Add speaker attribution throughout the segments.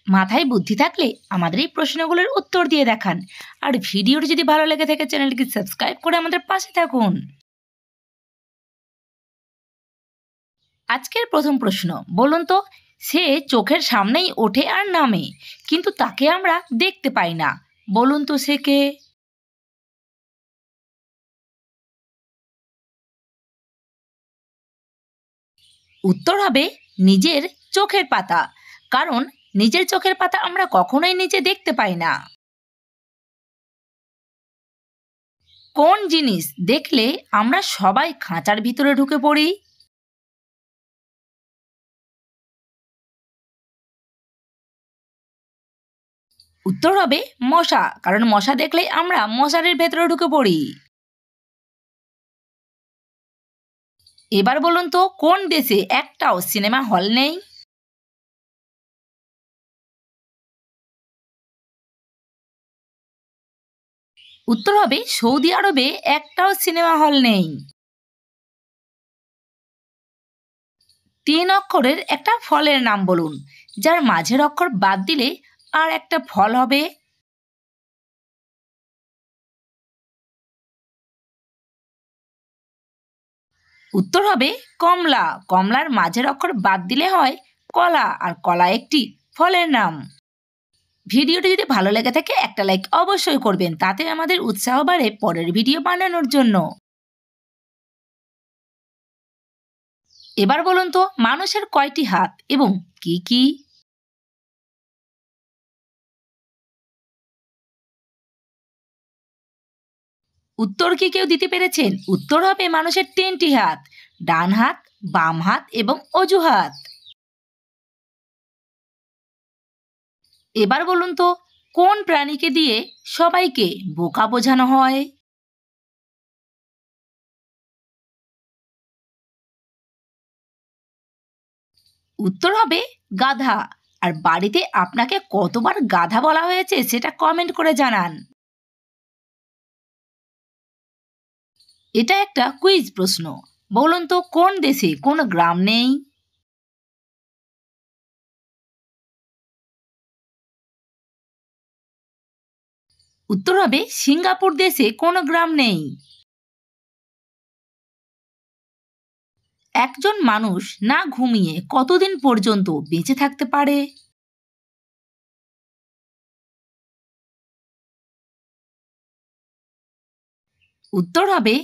Speaker 1: মাথায় বুদ্ধি থাকলে আমাদের এই প্রশ্নগুলোর উত্তর দিয়ে দেখান। আর ভিডিওটি যদি ভালো লেগে থাকে চ্যানেলটিকে সাবস্ক্রাইব করে আমাদের পাশে থাকুন। আজকের প্রথম প্রশ্ন, বলুন তো, সে চোখের সামনেই ওঠে আর নামে, কিন্তু তাকে আমরা দেখতে পাই না। বলুন তো সে কে? উত্তর হবে নিজের চোখের পাতা। কারণ নিজের চোখের পাতা আমরা কখনোই নিজে দেখতে পাই না। কোন জিনিস দেখলে আমরা সবাই খাঁচার ভিতরে ঢুকে পড়ি? উত্তর হবে মশা। কারণ মশা দেখলেই আমরা মশারির ভেতরে ঢুকে পড়ি। এবার বলুন তো, কোন দেশে একটাও সিনেমা হল নেই? উত্তর হবে সৌদি আরবে একটাও সিনেমা হল নেই। 3 অক্ষরের একটা ফলের নাম বলুন, যার মাঝের অক্ষর বাদ দিলে আর একটা ফল হবে। উত্তর হবে কমলা। কমলার মাঝের অক্ষর বাদ দিলে হয় কলা, আর কলা একটি ফলের নাম। ভিডিওটি যদি ভালো লেগে থাকে একটা লাইক অবশ্যই করবেন, তাতে আমাদের উৎসাহ বাড়ে পরের ভিডিও বানানোর জন্য। এবার বলুন তো, মানুষের কয়টি হাত এবং কি কি? উত্তর কি কেউ দিতে পেরেছেন? উত্তর হবে মানুষের 3টি হাত, ডান হাত, বাম হাত এবং অজুহাত। এবার বলুন তো, কোন প্রাণীকে দিয়ে সবাইকে বোকা বোঝানো হয়? উত্তর হবে গাধা। আর বাড়িতে আপনাকে কতবার গাধা বলা হয়েছে সেটা কমেন্ট করে জানান। এটা একটা কুইজ প্রশ্ন। বলুন তো, কোন দেশে কোনো গ্রাম নেই? উত্তর হবে সিঙ্গাপুর দেশে কোনো গ্রাম নেই। একজন মানুষ না ঘুমিয়ে কতদিন পর্যন্ত বেঁচে থাকতে পারে? উত্তর হবে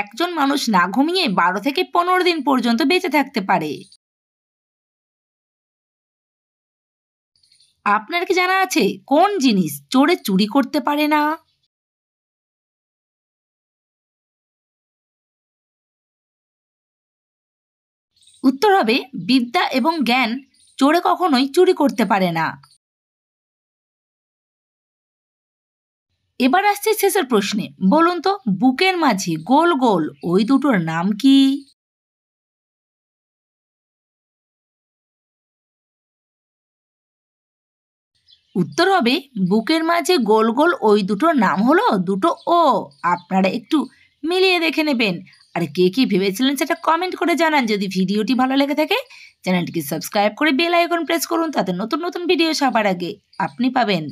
Speaker 1: একজন মানুষ না ঘুমিয়ে 12 থেকে 15 দিন পর্যন্ত বেঁচে থাকতে পারে। আপনার কি জানা আছে কোন জিনিস চোরে চুরি করতে পারে না? উত্তর হবে বিদ্যা এবং জ্ঞান চোরে কখনোই চুরি করতে পারে না। এবার আসছে শেষের প্রশ্নে, বলুন তো, বুকের মাঝে গোল গোল ওই দুটোর নাম কি? উত্তর হবে বুকের মাঝে গোল গোল ওই দুটোর নাম হলো দুটো ও। আপনারা একটু মিলিয়ে দেখে নেবেন। আর কে কি ভেবেছিলেন সেটা কমেন্ট করে জানান। যদি ভিডিওটি ভালো লেগে থাকে চ্যানেলটিকে সাবস্ক্রাইব করে বেল আইকন প্রেস করুন, তাতে নতুন নতুন ভিডিও সবার আগে আপনি পাবেন।